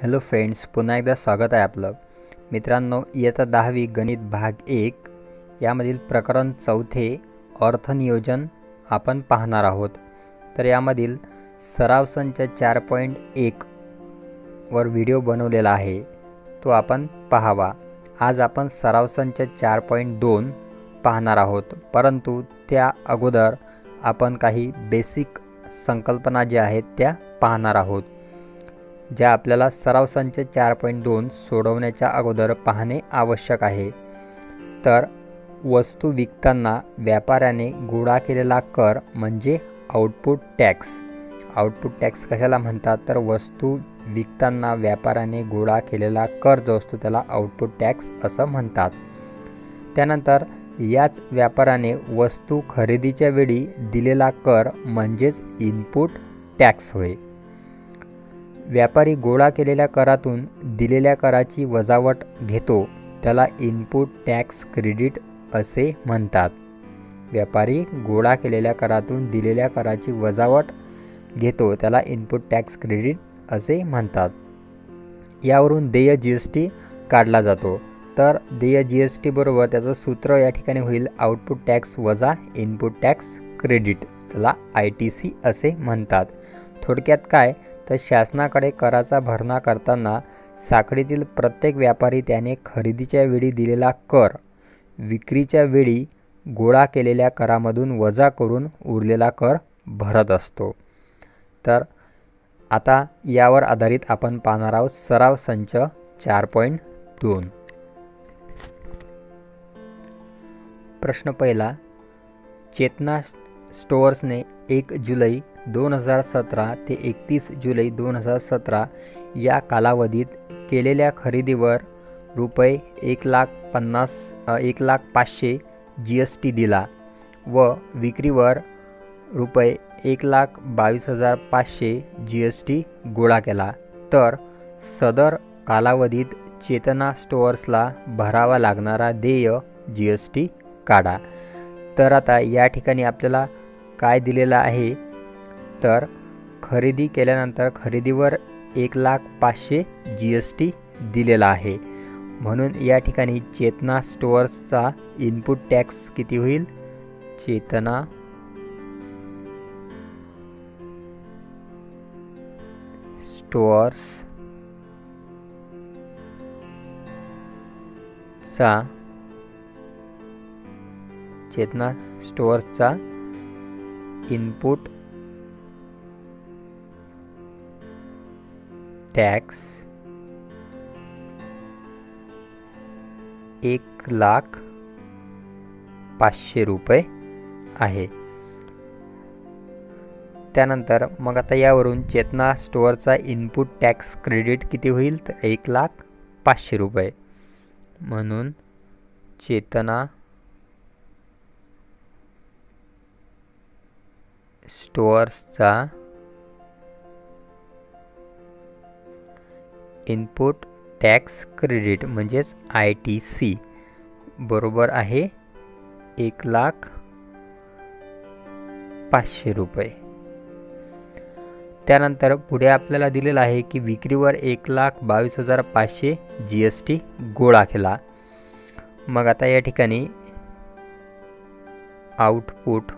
Hello friends, पुन्हा एकदा स्वागत आहे आपलं. मित्रांनो, इयत्ता 10वी गणित भाग 1 यामधील प्रकरण 4 अर्थनियोजन आपण पाहणार आहोत. तर यामधील सराव संच 4.1 वर व्हिडिओ बनवलेला आहे, तो आपण पाहावा. आज आपण सराव संच 4.2 पाहणार आहोत, परंतु त्या अगोदर आपण काही बेसिक संकल्पना ज्या आहेत त्या पाहणार आहोत, ज्या आपल्याला सराव संच 4.2 सोडवण्याच्या अगोदर पाहणे आवश्यक आहे. तर वस्तू विकताना व्यापाऱ्याने गोळा केलेला कर म्हणजे आउटपुट टॅक्स. आउटपुट टॅक्स कशाला म्हणतात, तर वस्तू विकताना व्यापाऱ्याने गोळा केलेला कर जो असतो त्याला आउटपुट टॅक्स असं म्हणतात. त्यानंतर याच व्यापाऱ्याने वस्तू खरेदीच्या वेळी दिलेला कर म्हणजेच इनपुट टॅक्स होय. व्यापारी गोळा केलेल्या करातून दिलेल्या कराची वजावट घेतो त्याला इनपुट टॅक्स क्रेडिट असे म्हणतात. व्यापारी गोळा केलेल्या करातून दिलेल्या कराची वजावट घेतो त्याला इनपुट टॅक्स क्रेडिट असे म्हणतात. यावरून देय GST काढला जातो. तर देय GST बरोबर त्याचं सूत्र या ठिकाणी होईल आउटपुट टॅक्स वजा इनपुट टॅक्स क्रेडिट, त्याला ITC असे म्हणतात. थोडक्यात काय, तर शासनाकडे कराचा भरणा करताना साखळीतील प्रत्येक व्यापारी त्याने खरेदीच्या वेळी दिलेला कर विक्रीच्या वेळी गोळा केलेल्या करामधून वजा करून उरलेला कर भरत असतो. तर आता यावर आधारित आपण पाहणार आहोत सराव संच 4.2. प्रश्न पहिला, चेतना स्टोअर्सने 1 जुलै 2017 ते 31 जुलै 2017 या कालावधीत केलेल्या खरेदीवर रुपये 1,05,000 GST दिला व विक्रीवर रुपये 1,22,500 GST गोळा केला, तर सदर कालावधीत चेतना स्टोअर्सला भरावा लागणारा देय GST काढा. तर आता या ठिकाणी आपल्याला काय दिलेलं आहे, तर खरेदी केल्यानंतर खरेदीवर 1,05,000 GST दिलेला आहे. म्हणून या ठिकाणी चेतना स्टोअर्सचा इनपुट टॅक्स किती होईल, चेतना स्टोअर्सचा इनपुट टॅक्स 1,05,000 रुपये आहे. त्यानंतर मग आता यावरून चेतना स्टोअरचा इनपुट टॅक्स क्रेडिट किती होईल, तर 1,05,000 रुपये. म्हणून चेतना स्टोअर्सचा इनपुट टॅक्स क्रेडिट म्हणजेच ITC बरोबर आहे 1,05,000 रुपये. त्यानंतर पुढे आपल्याला दिलेलं आहे की विक्रीवर 1,22,500 GST गोळा केला. मग आता या ठिकाणी आउटपुट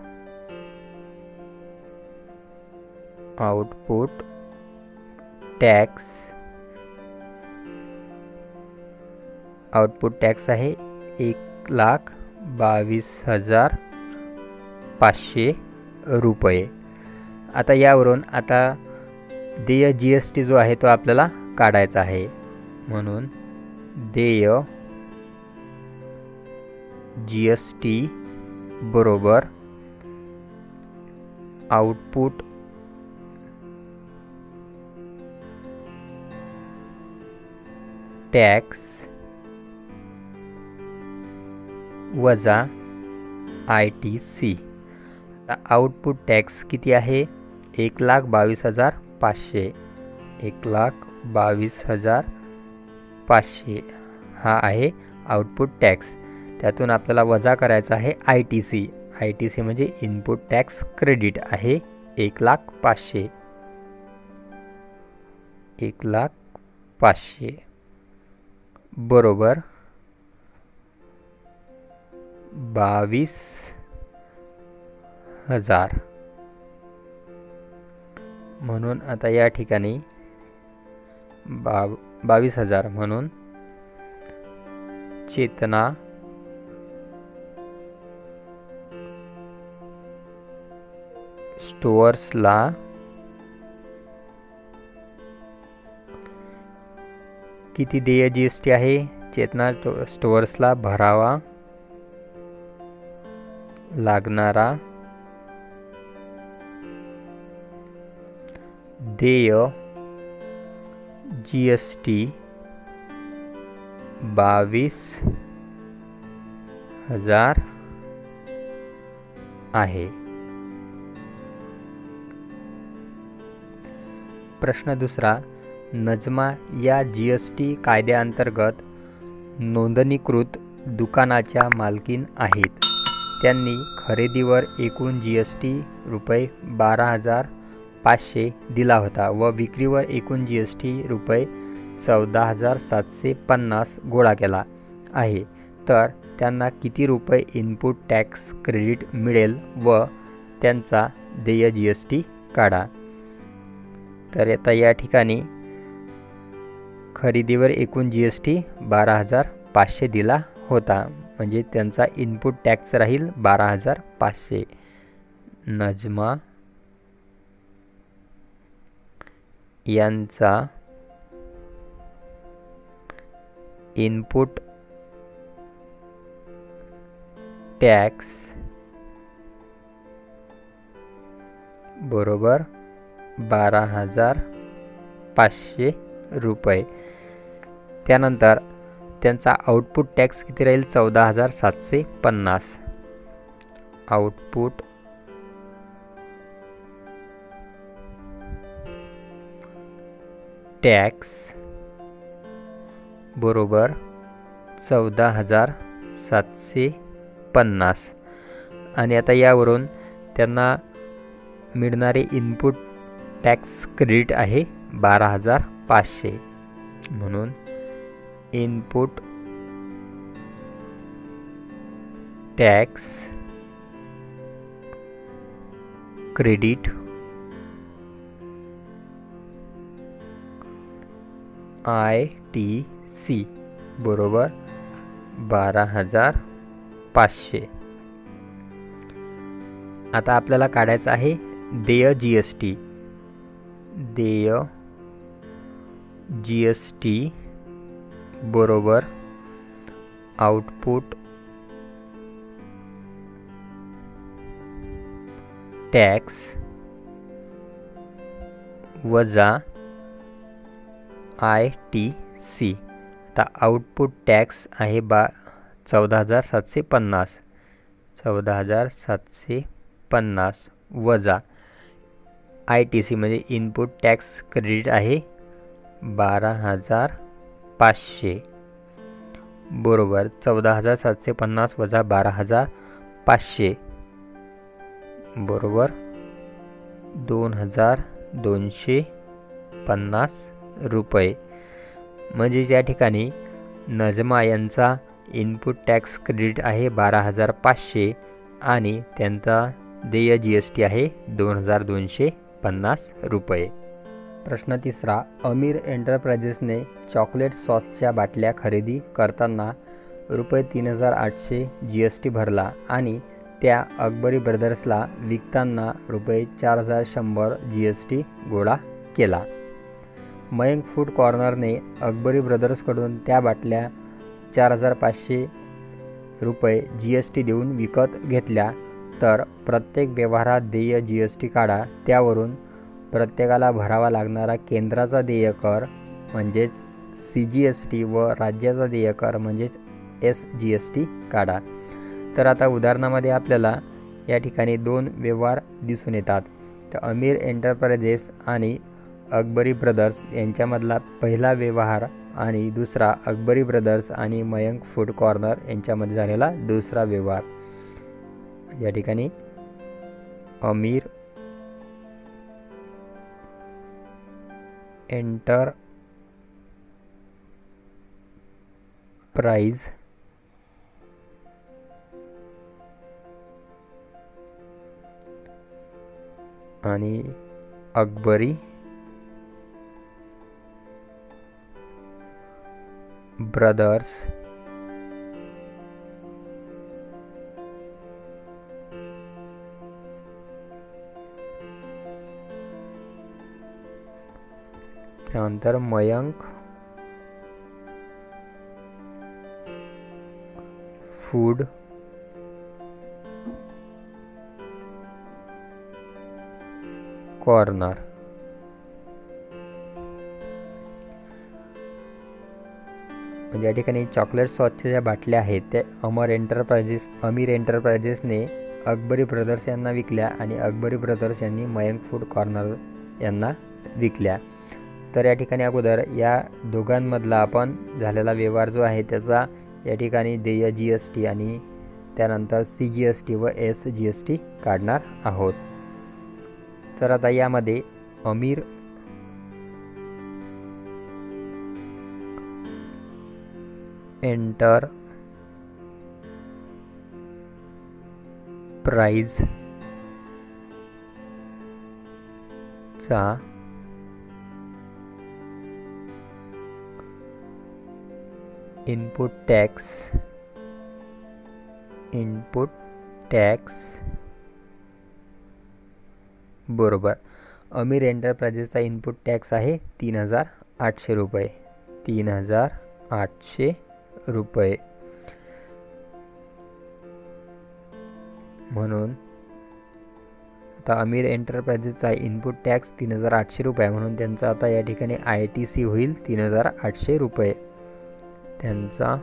टॅक्स आहे 1,22,500 रुपये. आता यावरून आता देय GST जो आहे तो आपल्याला काढायचा आहे. म्हणून देय GST बरोबर आउटपुट टॅक्स वजा ITC. आउटपुट टॅक्स किती आहे, 1,22,500. 1,22,500 हा आहे आउटपुट टॅक्स. त्यातून आपल्याला वजा करायचा आहे ITC. ITC म्हणजे इनपुट टॅक्स क्रेडिट आहे 1,05,000. 500 बरोबर 22,000. म्हणून आता या ठिकाणी 22,000 म्हणून चेतना स्टोअर्सला किती देय जीएसटी आहे? चेतना स्टोअर्सला भरावा लागणारा देय जीएसटी 22,000 आहे. प्रश्न दुसरा, नजमा या जीएसटी कायद्याअंतर्गत नोंदणीकृत दुकानाच्या मालकीन आहेत. त्यांनी खरेदीवर एकूण जीएसटी रुपये 12,500 दिला होता व विक्रीवर एकूण जीएसटी रुपये 14,750 गोळा केला आहे. तर त्यांना किती रुपये इनपुट टॅक्स क्रेडिट मिळेल व त्यांचा देय जीएसटी काढा. तर आता या ठिकाणी खरेदीवर एकूण जीएसटी 12,500 दिला होता, म्हणजे त्यांचा इनपुट टॅक्स राहील 12,500. नजमा यांचा इनपुट टॅक्स बरोबर 12,500 रुपये. त्यानंतर त्यांचा आउटपुट टॅक्स किती राहील? 14,750. आउटपुट टॅक्स बरोबर 14,750. आणि आता यावरून त्यांना मिळणारे इनपुट टॅक्स क्रेडिट आहे 12,500. म्हणून इनपुट टॅक्स क्रेडिट ITC बरोबर 12,500. आता आपल्याला काढायचं आहे देय जीएसटी. देय जीएसटी बरोबर आउटपुट टॅक्स वजा ITC. आता आउटपुट टॅक्स आहे 14,750. 14,750 वजा ITC म्हणजे इनपुट टॅक्स क्रेडिट आहे 12,500 बरोबर 14,750 वजा 12,500 बरोबर 2,250 रुपये. म्हणजे या ठिकाणी नजमा यांचा इनपुट टॅक्स क्रेडिट आहे 12,500 आणि त्यांचा देय जीएसटी आहे 2,250 रुपये. प्रश्न तिसरा, अमीर एंटरप्राइजेसने चॉकलेट सॉसच्या बाटल्या खरेदी करताना रुपये 3,800 जीएसटी भरला आणि त्या अकबरी ब्रदर्सला विकताना रुपये 4,100 जीएसटी गोळा केला. मयंक फूड कॉर्नरने अकबरी ब्रदर्सकडून त्या बाटल्या 4,500 रुपये जीएसटी देऊन विकत घेतल्या. तर प्रत्येक व्यवहारात देय जीएसटी काढा. त्यावरून प्रत्येकाला भरावा लागणारा केंद्राचा देय कर म्हणजेच CGST व राज्याचा देय कर म्हणजेच SGST काढा. तर आता उदाहरणामध्ये आपल्याला या ठिकाणी 2 व्यवहार दिसून येतात. तर अमीर एंटरप्राइजेस आणि अकबरी ब्रदर्स यांच्यामधला पहिला व्यवहार आणि दुसरा अकबरी ब्रदर्स आणि मयंक फूड कॉर्नर यांच्यामध्ये झालेला दुसरा व्यवहार. या ठिकाणी अमीर एंटरप्राइजेस प्राइज आणि अकबरी ब्रदर्स त्यानंतर मयंक फूड कॉर्नर म्हणजे या ठिकाणी चॉकलेट सॉसच्या ज्या बाटल्या आहेत त्या अमीर एंटरप्राइजेसने अकबरी ब्रदर्स यांना विकल्या आणि अकबरी ब्रदर्स यांनी मयंक फूड कॉर्नर यांना विकल्या. तर या ठिकाणी अगोदर या दोघांमधला आपण झालेला व्यवहार जो आहे त्याचा या ठिकाणी देय GST आणि त्यानंतर CGST व SGST काढणार आहोत. तर आता यामध्ये अमीर एंटरप्राइज चा इनपुट टॅक्स बरोबर अमीर एंटरप्राइजेसचा इनपुट टॅक्स आहे 3,800 रुपये. 3,800 रुपये म्हणून आता अमीर एंटरप्राइजेसचा इनपुट टॅक्स 3,800 रुपये म्हणून त्यांचा आता या ठिकाणी ITC होईल 3,800 रुपये. त्यांचा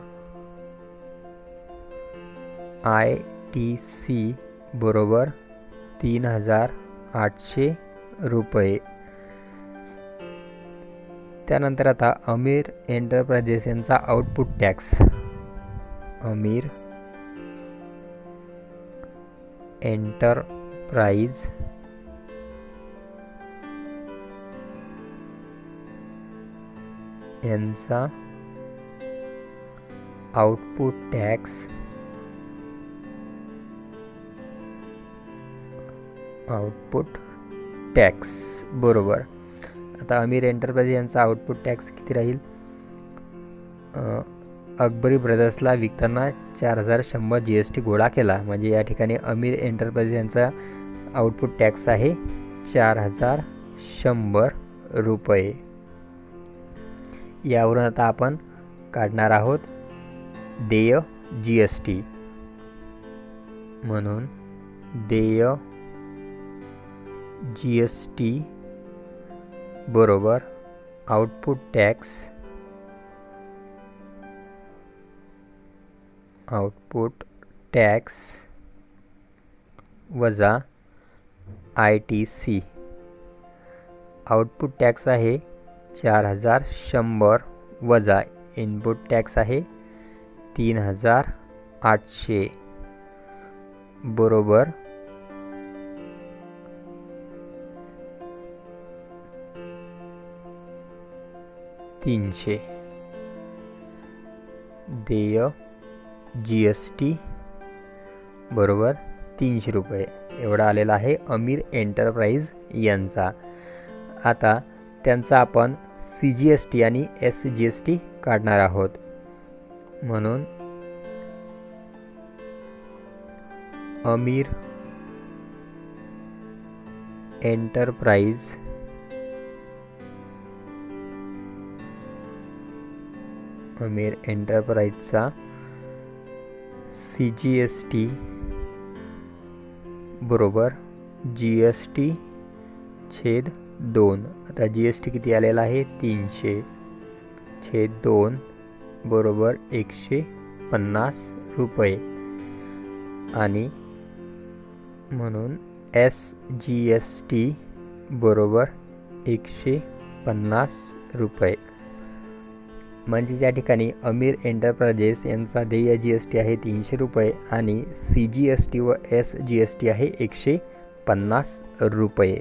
ITC बरोबर 3,800 रुपये. त्यानंतर आता अमीर एंटरप्राइजेस यांचा आउटपुट टॅक्स अमीर एंटरप्राइज यांचा आउटपुट टॅक्स बरोबर आता अमीर एंटरप्राइज यांचा आउटपुट टॅक्स किती राहील. अकबरी ब्रदर्सला विकताना 4,100 GST गोळा केला म्हणजे या ठिकाणी अमीर एंटरप्राइज यांचा आउटपुट टॅक्स आहे 4,100 रुपये. यावरून आता आपण काढणार आहोत देय GST म्हणून देय GST बरोबर आउटपुट टॅक्स वजा ITC. आउटपुट टॅक्स आहे 4,100 वजा इनपुट टॅक्स आहे 3,800 बरोबर 300. देय GST बरोबर 300 रुपये एवढा आलेला आहे अमीर एंटरप्राइज यांचा. आता त्यांचा आपण CGST आणि SGST काढणार आहोत म्हणून अमीर एंटरप्राइजचा CGST बरोबर GST छेद 2. आता GST किती आलेला आहे 300 छेद 2 बरोबर 150 रुपये आणि म्हणून SGST बरोबर 150 रुपये. म्हणजे या ठिकाणी अमीर एंटरप्राइजेस यांचा देय GST आहे 300 रुपये आणि CGST व SGST आहे 150 रुपये.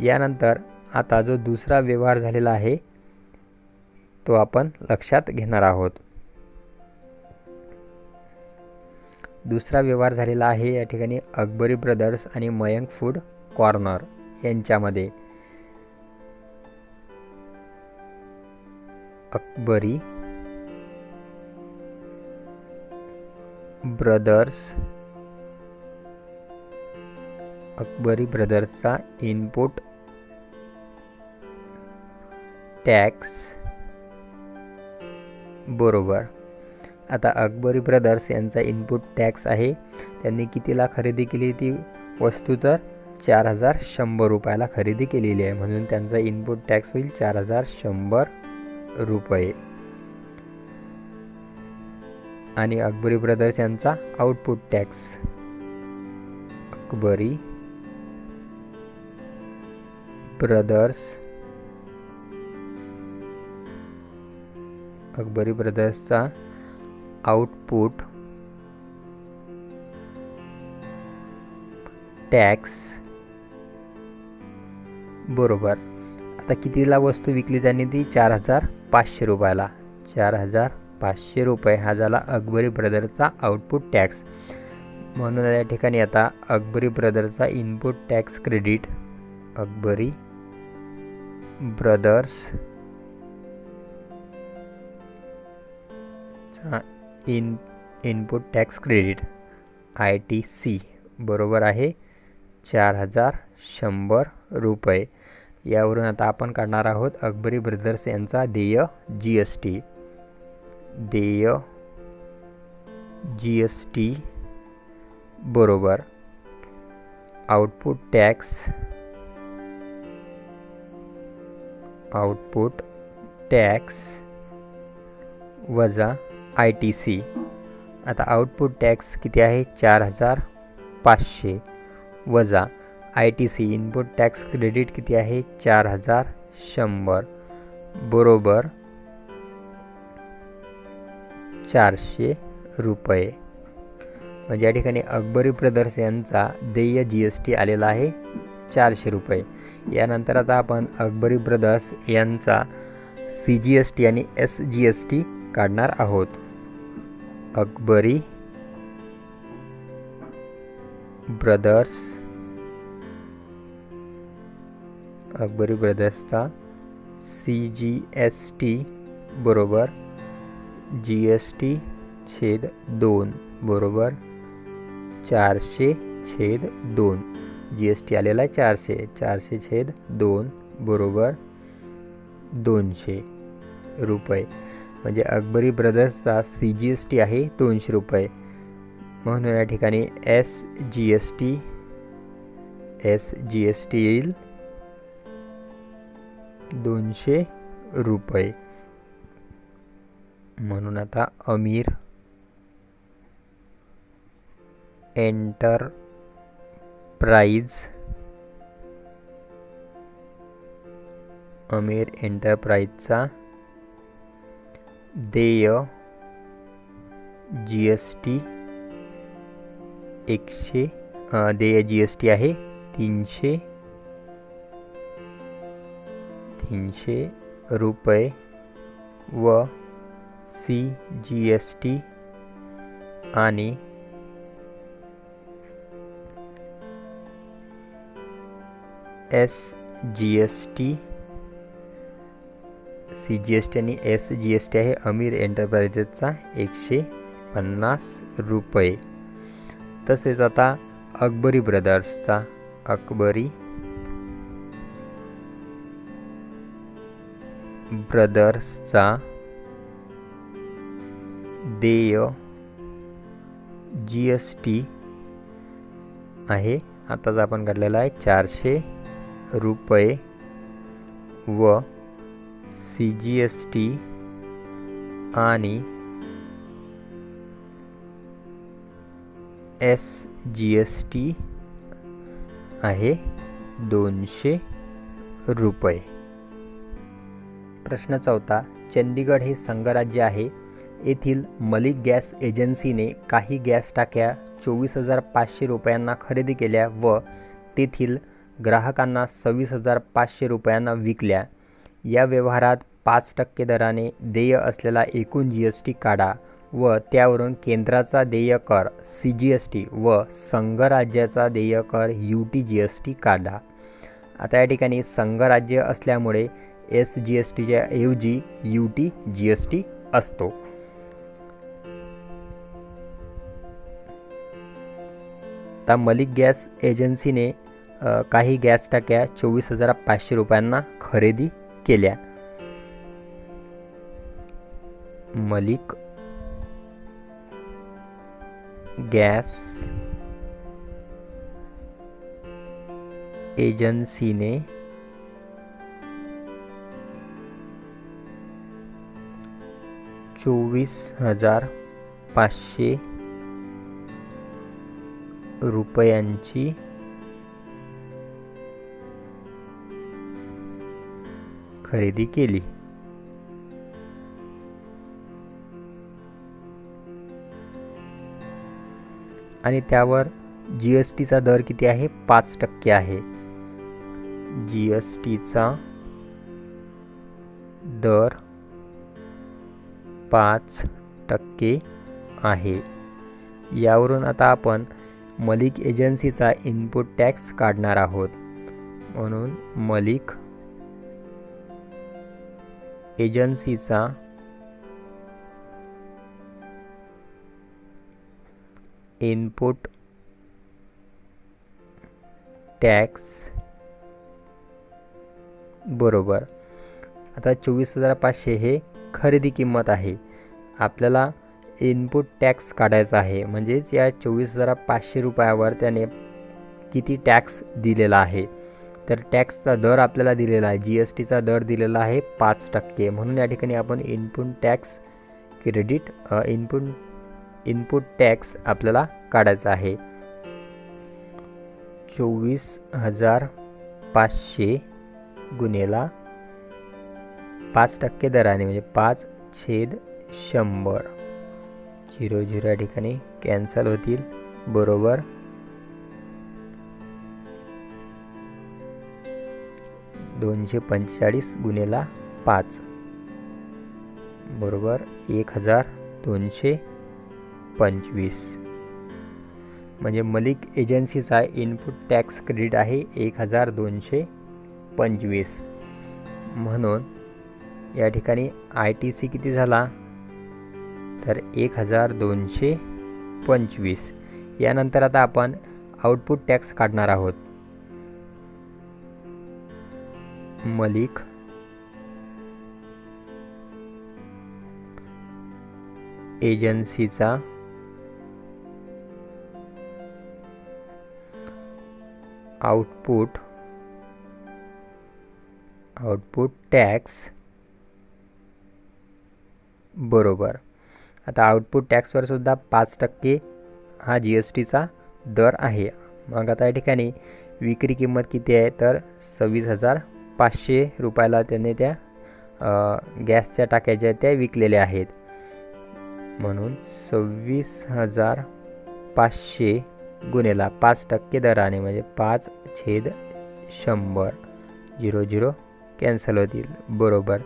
यानंतर आता जो दुसरा व्यवहार झालेला आहे तो आपण लक्षात घेणार आहोत. दुसरा व्यवहार झालेला आहे या ठिकाणी अकबरी ब्रदर्स आणि मयंक फूड कॉर्नर यांच्यामध्ये. अकबरी ब्रदर्सचा इनपुट टॅक्स बरोबर. आता अकबरी ब्रदर्स यांचा इनपुट टॅक्स आहे, त्यांनी कितीला खरेदी केली ती वस्तू, तर 4100 रुपयाला खरेदी केलेली आहे, म्हणून त्यांचा इनपुट टॅक्स होईल 4100 रुपये. आणि अकबरी ब्रदर्स यांचा आउटपुट टॅक्स, अकबरी ब्रदर्सचा आउटपुट टॅक्स बरोबर. आता कितीला वस्तू विकली त्यांनी ती 4500 रुपयाला. 4500 रुपये हा झाला अकबरी ब्रदर्सचा आउटपुट टॅक्स. म्हणून या ठिकाणी आता अकबरी ब्रदर्सचा इनपुट टॅक्स क्रेडिट, अकबरी ब्रदर्सचा इनपुट टॅक्स क्रेडिट ITC बरोबर आहे 4100 रुपये. यावरून आता आपण काढणार आहोत अकबरी ब्रदर्स यांचा देय GST बरोबर आउटपुट टॅक्स वजा ITC. आता आउटपुट टॅक्स किती आहे 4500 वजा ITC इनपुट टॅक्स क्रेडिट किती आहे 4100 बरोबर 400 रुपये. म्हणजे या ठिकाणी अकबरी ब्रदर्स यांचा देय GST आलेला आहे 400 रुपये. यानंतर आता आपण अकबरी ब्रदर्स यांचा CGST आणि SGST काढणार आहोत. अकबरी ब्रदर्सचा CGST बरोबर GST/2 बरोबर 400/2. GST आलेला आहे 400/2 बरोबर 200 रुपये. म्हणजे अकबरी ब्रदर्सचा CGST आहे 200 रुपये, म्हणून या ठिकाणी SGST येईल 200 रुपये. म्हणून आता अमीर एंटरप्राइजचा देय GST आहे 300 रुपये व CGST आणि CGST आणि SGST आहे अमीर एंटरप्राइजेसचा 150 रुपये. तसेच आता अकबरी ब्रदर्सचा देय GST आहे, आताच आपण काढलेला आहे 400 रुपये व CGST आणि SGST आहे 200 रुपये. प्रश्न 4. चंदीगड हे संघराज्य आहे. येथील मलिक गॅस एजन्सीने काही गॅस टाक्या 24,500 रुपयांना खरेदी केल्या व तेथील ग्राहकांना 26,500 रुपयांना विकल्या. या व्यवहारात 5% दराने देय असलेला एकूण GST काढा. व त्यावरून केंद्राचा देय कर CGST व संघराज्याचा देय कर UTGST काढा. आता या ठिकाणी संघराज्य असल्यामुळे SGSTच्या ऐवजी UTGST असतो. आता मलिक गॅस एजन्सीने काही गॅस टाक्या 24,500 रुपयांना खरेदी केल्या. मलिक गॅस एजन्सीने 24,500 रुपयांची खरेदी केली. आणि त्यावर GSTचा दर किती आहे? 5% आहे. GSTचा दर 5% आहे. यावरून आता आपण मलिक एजन्सीचा इनपुट टॅक्स काढणार आहोत. म्हणून मलिक एजन्सीचा इनपुट टॅक्स बरोबर. आता 24,500 हे खरेदी किंमत आहे. आपल्याला इनपुट टॅक्स काढायचा आहे. म्हणजेच या 24,500 रुपयावर त्याने किती टॅक्स दिलेला आहे. तर टॅक्सचा दर आपल्याला दिलेला आहे, GSTचा दर दिलेला आहे 5%. म्हणून या ठिकाणी आपण input tax credit input tax आपल्याला काढायचा आहे. 24,500 गुणेला 5% दराने म्हणजे 5/100. 0 या ठिकाणी कॅन्सल होतील बरोबर. 245 गुणेला 5 बरोबर 1,225. म्हणजे मलिक एजन्सीचा इनपुट टॅक्स क्रेडिट आहे 1,225. म्हणून या ठिकाणी ITC किती झाला? तर 1,225. यानंतर आता आपण आउटपुट टॅक्स काढणार आहोत. मलिक एजन्सीचा आउटपुट टॅक्स बरोबर. आता आउटपुट टॅक्सवर सुद्धा 5% हा GSTचा दर आहे. मग आता या ठिकाणी विक्री किंमत किती आहे? तर 26,500 रुपयाला त्याने त्या गॅसच्या टाक्या ज्या त्या विकलेल्या आहेत. म्हणून 26,500 गुणेला 5% दराने म्हणजे 5/100. 0 कॅन्सल होतील बरोबर.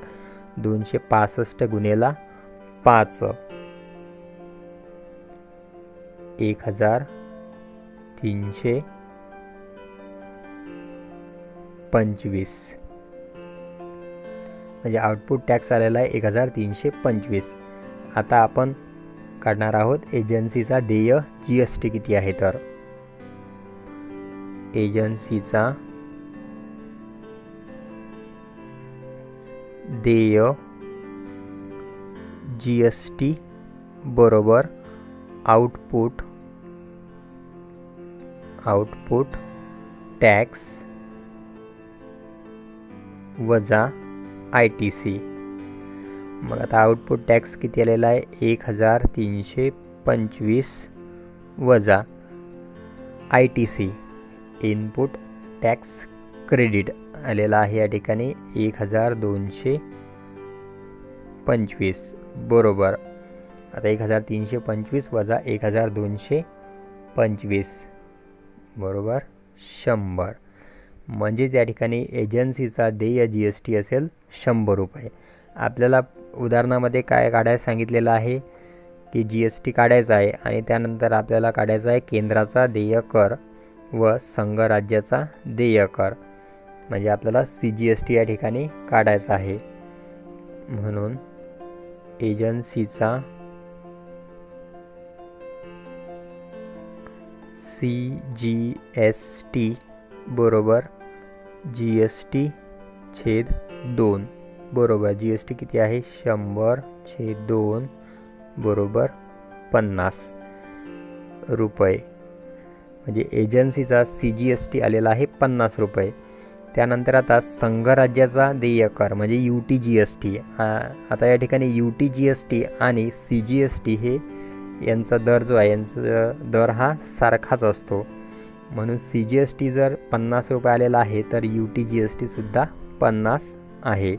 265 गुणेला 5 1,325 म्हणजे आउटपुट टॅक्स आलेला आहे 1,325. आता आपण काढणार आहोत एजन्सीचा देय GST किती आहे. तर एजन्सीचा देय GST बरोबर आउटपुट टॅक्स वजा ITC. मग आता आउटपुट टॅक्स किती आलेला आहे? 1,325 वजा ITC इनपुट टॅक्स क्रेडिट आलेला आहे या ठिकाणी 1,225 बरोबर. आता 1,325 वजा 1,225 बरोबर 100. म्हणजेच या ठिकाणी एजन्सीचा देय GST असेल 100 रुपये. आपल्याला उदाहरणामध्ये काय काढायला सांगितलेलं आहे की GST काढायचा आहे आणि त्यानंतर आपल्याला काढायचा आहे केंद्राचा देय कर व संघ राज्याचा देय कर, म्हणजे आपल्याला CGST या ठिकाणी काढायचा आहे. म्हणून एजन्सीचा CGST बरोबर GST/2 बरोबर GST किती आहे 100/2 बरोबर 50 रुपये. म्हणजे एजन्सीचा CGST आलेला आहे 50 रुपये. त्यानंतर आता संघ राज्याचा देय कर म्हणजे UTGST. आता या ठिकाणी UTGST आणि CGST हे यांचा दर जो आहे यांचा दर हा सारखाच असतो. म्हणून CGST जर 50 रुपये आलेला आहे तर UTGST सुद्धा 50 आहे.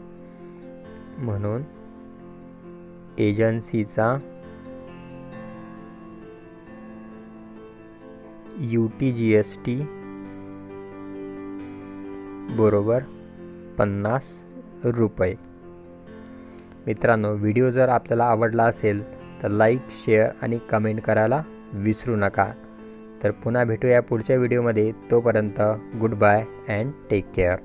म्हणून एजन्सीचा UTGST बरोबर 50 रुपये. मित्रांनो, व्हिडिओ जर आपल्याला आवडला असेल तर लाईक, शेअर आणि कमेंट करायला विसरू नका. तर पुन्हा भेटूया पुढच्या व्हिडिओमध्ये. तोपर्यंत good bye and take care.